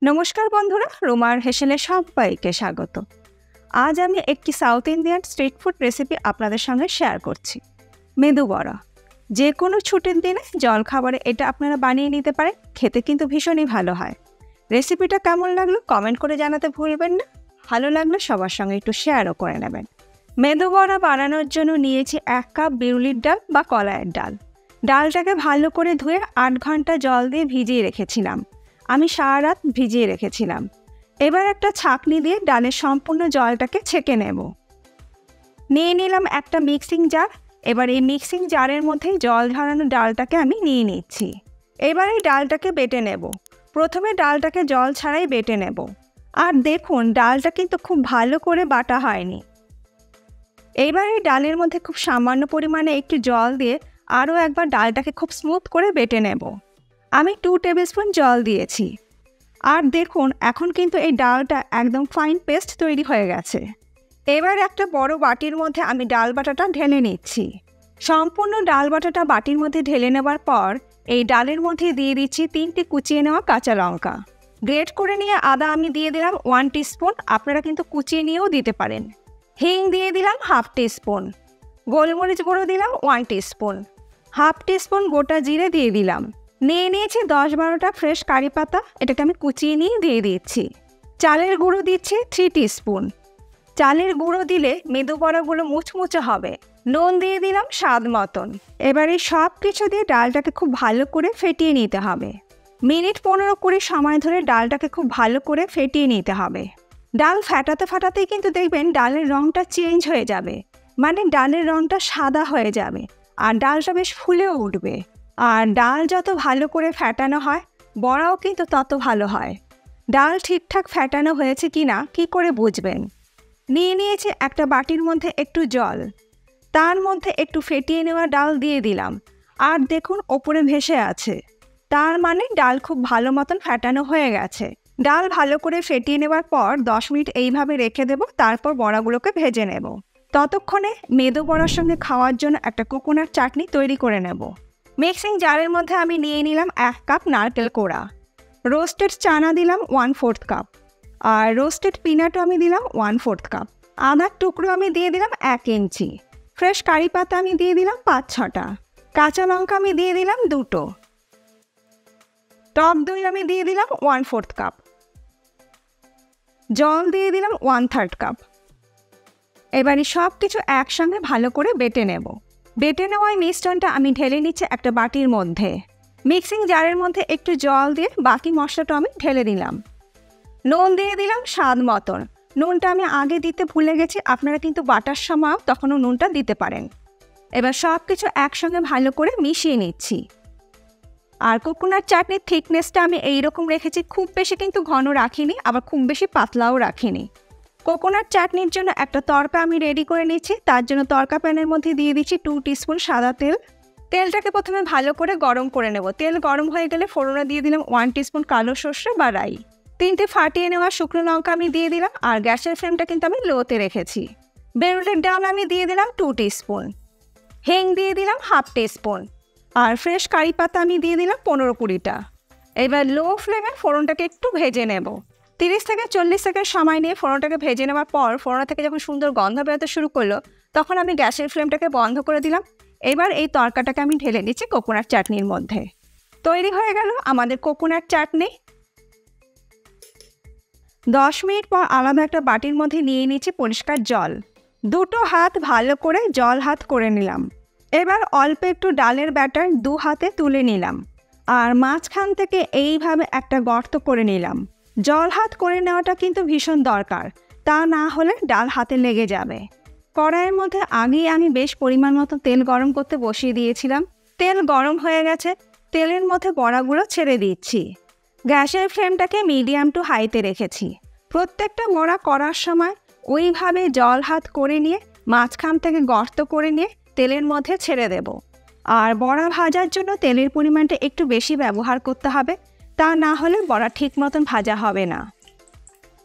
নমস্কার বন্ধুরা, রোমার হেসেলে সবাইকে স্বাগত। আজ আমি একটি south Indian street food recipe আপনাদের সঙ্গে শেয়ার করছি। মেদু বড়া। যে কোনো ছুটির দিনে জলখাবারে এটা আপনারা বানিয়ে নিতে পারেন, খেতে কিন্তু ভীষণই ভালো হয়। রেসিপিটা কেমন লাগলো কমেন্ট করে জানাতে ভুলবেন না। ভালো লাগলে সবার সঙ্গে একটু শেয়ারও করে নেবেন। মেদু বড়া বানানোর জন্য নিয়েছি 1 কাপ বিউলির ডাল বা কলাইয়ের ডাল। ডালটাকে ভালো করে ধুয়ে 8 ঘন্টা জল দিয়ে ভিজিয়ে রেখেছিলাম। আমি সারা রাত ভিজিয়ে রেখেছিলাম। এবার একটা ছাঁকনি দিয়ে ডালের সম্পূর্ণ জলটাকে ছেঁকে নেব। নিয়ে নিলাম একটা মিক্সিং জার। এবার এই মিক্সিং জারের মধ্যে জল ঝরানো ডালটাকে আমি নিয়ে নিচ্ছি। এবার এই ডালটাকে বেটে নেব। প্রথমে ডালটাকে জল ছাড়াই বেটে নেব। আর দেখুন, ডালটা কিন্তু খুব ভালো করে বাটা হয়নি। এইবার এই ডালের মধ্যে খুব সামান্য পরিমাণে একটু জল দিয়ে আরও একবার ডালটাকে খুব স্মুথ করে বেটে নেব। আমি 2 টেবিল স্পুন জল দিয়েছি। আর দেখুন, এখন কিন্তু এই ডালটা একদম ফাইন পেস্ট তৈরি হয়ে গেছে। এবার একটা বড় বাটির মধ্যে আমি ডাল বাটাটা ঢেলে নিচ্ছি। সম্পূর্ণ ডাল বাটাটা বাটির মধ্যে ঢেলে নেবার পর এই ডালের মধ্যে দিয়ে দিচ্ছি 3টে কুচিয়ে নেওয়া কাঁচা লঙ্কা। গ্রেট করে নিয়ে আদা আমি দিয়ে দিলাম 1 টিস্পুন, আপনারা কিন্তু কুচিয়ে নিয়েও দিতে পারেন। হিং দিয়ে দিলাম 1/2 টিস্পুন। গোলমরিচ গুঁড়ো দিলাম 1 টিস্পুন। 1/2 টিস্পুন গোটা জিরে দিয়ে দিলাম। নিয়ে নিয়েছি 10-12টা ফ্রেশ কারি পাতা, এটাকে আমি কুচিয়ে নিয়ে দিয়ে দিচ্ছি। চালের গুঁড়ো দিচ্ছি 3 টিস্পুন। চালের গুঁড়ো দিলে মেদু বড়াগুলো মুচমুচে হবে। নুন দিয়ে দিলাম স্বাদ মতন। এবারে সব কিছু দিয়ে ডালটাকে খুব ভালো করে ফেটিয়ে নিতে হবে। মিনিট 15-20 সময় ধরে ডালটাকে খুব ভালো করে ফেটিয়ে নিতে হবে। ডাল ফাটাতে ফাটাতেই কিন্তু দেখবেন ডালের রঙটা চেঞ্জ হয়ে যাবে, মানে ডালের রঙটা সাদা হয়ে যাবে আর ডালটা বেশ ফুলেও উঠবে। আর ডাল যত ভালো করে ফ্যাটানো হয়, বড়াও কিন্তু তত ভালো হয়। ডাল ঠিকঠাক ফ্যাটানো হয়েছে কিনা কি করে বুঝবেন? নিয়ে নিয়েছি একটা বাটির মধ্যে একটু জল, তার মধ্যে একটু ফেটিয়ে নেওয়া ডাল দিয়ে দিলাম। আর দেখুন, ওপরে ভেসে আছে, তার মানে ডাল খুব ভালো মতন ফ্যাটানো হয়ে গেছে। ডাল ভালো করে ফেটিয়ে নেওয়ার পর 10 মিনিট এইভাবে রেখে দেব, তারপর বড়াগুলোকে ভেজে নেব। ততক্ষণে মেদু বড়ার সঙ্গে খাওয়ার জন্য একটা কোকোনাট চাটনি তৈরি করে নেব। মিক্সিং জারের মধ্যে আমি নিয়ে নিলাম 1 কাপ নারকেল কোড়া। রোস্টেড চানা দিলাম 1/4 কাপ। আর রোস্টেড পিনাটও আমি দিলাম 1/4 কাপ। আদার টুকরো আমি দিয়ে দিলাম 1 ইঞ্চি। ফ্রেশ কারি পাতা আমি দিয়ে দিলাম 5-6টা। কাঁচা লঙ্কা আমি দিয়ে দিলাম 2টো। টক দই আমি দিয়ে দিলাম 1/4 কাপ। জল দিয়ে দিলাম 1/3 কাপ। এবারে সব কিছু একসঙ্গে ভালো করে বেটে নেব। বেটে নেওয়া মিশ্রণটা আমি ঢেলে নিচ্ছি একটা বাটির মধ্যে। মিক্সিং জারের মধ্যে একটু জল দিয়ে বাকি মশলাটা আমি ঢেলে দিলাম। নুন দিয়ে দিলাম স্বাদ মতন। নুনটা আমি আগে দিতে ভুলে গেছি, আপনারা কিন্তু বাটার সময় তখনও নুনটা দিতে পারেন। এবার সব কিছু একসঙ্গে ভালো করে মিশিয়ে নিচ্ছি। আর কোকোনাট চাটনির থিকনেসটা আমি এইরকম রেখেছি, খুব বেশি কিন্তু ঘন রাখিনি, আবার খুব বেশি পাতলাও রাখিনি। কোকোনাট চাটনির জন্য একটা তড়কা আমি রেডি করে নিচ্ছি। তার জন্য তড়কা প্যানের মধ্যে দিয়ে দিচ্ছি 2 টিস্পুন সাদা তেল। তেলটাকে প্রথমে ভালো করে গরম করে নেব। তেল গরম হয়ে গেলে ফোড়নে দিয়ে দিলাম 1 টিস্পুন কালো সর্ষে বা রাই। 3টে ফাটিয়ে নেওয়া শুকনো লঙ্কা আমি দিয়ে দিলাম। আর গ্যাসের ফ্লেমটা কিন্তু আমি লোতে রেখেছি। বিউলির ডাল আমি দিয়ে দিলাম 2 টিস্পুন। হিং দিয়ে দিলাম 1/2 টিস্পুন। আর ফ্রেশ কারি পাতা আমি দিয়ে দিলাম 15-20টা। এবার লো ফ্লেমে ফোড়নটাকে একটু ভেজে নেব। 30-40 সেকেন্ড সময় নিয়ে ফোড়নটাকে ভেজে নেওয়ার পর ফোড়ন থেকে যখন সুন্দর গন্ধ বেরোতে শুরু করলো, তখন আমি গ্যাসের ফ্লেমটাকে বন্ধ করে দিলাম। এবার এই তরকাটাকে আমি ঢেলে নিচ্ছি কোকোনাট চাটনির মধ্যে। তৈরি হয়ে গেল আমাদের কোকোনাট চাটনি। 10 মিনিট পর আলাদা একটা বাটির মধ্যে নিয়ে নিচ্ছি পরিষ্কার জল। 2টো হাত ভালো করে জল হাত করে নিলাম। এবার অল্প একটু ডালের ব্যাটার 2 হাতে তুলে নিলাম। আর মাঝখান থেকে এইভাবে একটা গর্ত করে নিলাম। জল হাত করে নেওয়াটা কিন্তু ভীষণ দরকার, তা না হলে ডাল হাতে লেগে যাবে। কড়াইয়ের মধ্যে আগেই আমি বেশ পরিমাণ মতো তেল গরম করতে বসিয়ে দিয়েছিলাম। তেল গরম হয়ে গেছে, তেলের মধ্যে বড়াগুলো ছেড়ে দিচ্ছি। গ্যাসের ফ্লেমটাকে মিডিয়াম টু হাইতে রেখেছি। প্রত্যেকটা বড়া করার সময় ওইভাবে জল হাত করে নিয়ে মাঝখান থেকে গর্ত করে নিয়ে তেলের মধ্যে ছেড়ে দেব। আর বড়া ভাজার জন্য তেলের পরিমাণটা একটু বেশি ব্যবহার করতে হবে, তা না হলে বড়া ঠিক মতন ভাজা হবে না।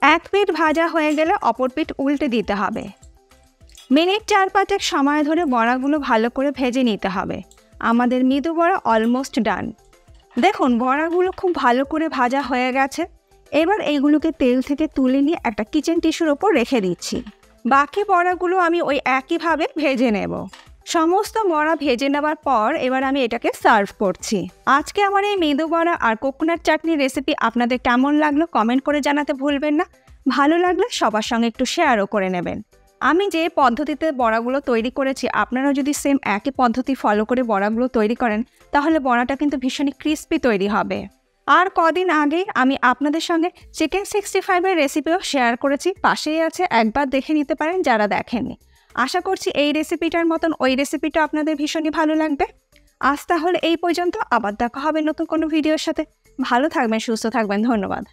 1 পিঠ ভাজা হয়ে গেলে অপর পিঠ উল্টে দিতে হবে। মিনিট 4-5 সময় ধরে বড়াগুলো ভালো করে ভেজে নিতে হবে। আমাদের মেদু বড়া অলমোস্ট ডান। দেখুন, বড়াগুলো খুব ভালো করে ভাজা হয়ে গেছে। এবার এইগুলোকে তেল থেকে তুলে নিয়ে একটা কিচেন টিস্যুর ওপর রেখে দিচ্ছি। বাকি বড়াগুলো আমি ওই একইভাবে ভেজে নেব। সমস্ত বড়া ভেজে নেওয়ার পর এবার আমি এটাকে সার্ভ করছি। আজকে আমার এই মেদু বড়া আর কোকোনাট চাটনির রেসিপি আপনাদের কেমন লাগলো কমেন্ট করে জানাতে ভুলবেন না। ভালো লাগলে সবার সঙ্গে একটু শেয়ারও করে নেবেন। আমি যে পদ্ধতিতে বড়াগুলো তৈরি করেছি আপনারা যদি সেম একই পদ্ধতি ফলো করে বড়াগুলো তৈরি করেন তাহলে বড়াটা কিন্তু ভীষণই ক্রিস্পি তৈরি হবে। আর কদিন আগে আমি আপনাদের সঙ্গে চিকেন 65-এর রেসিপিও শেয়ার করেছি, পাশেই আছে, একবার দেখে নিতে পারেন যারা দেখেননি। আশা করছি এই রেসিপিটার মতন ওই রেসিপিটা আপনাদের ভীষণই ভালো লাগবে। আজ তাহলে এই পর্যন্ত, আবার দেখা হবে নতুন কোনো ভিডিওর সাথে। ভালো থাকবেন, সুস্থ থাকবেন, ধন্যবাদ।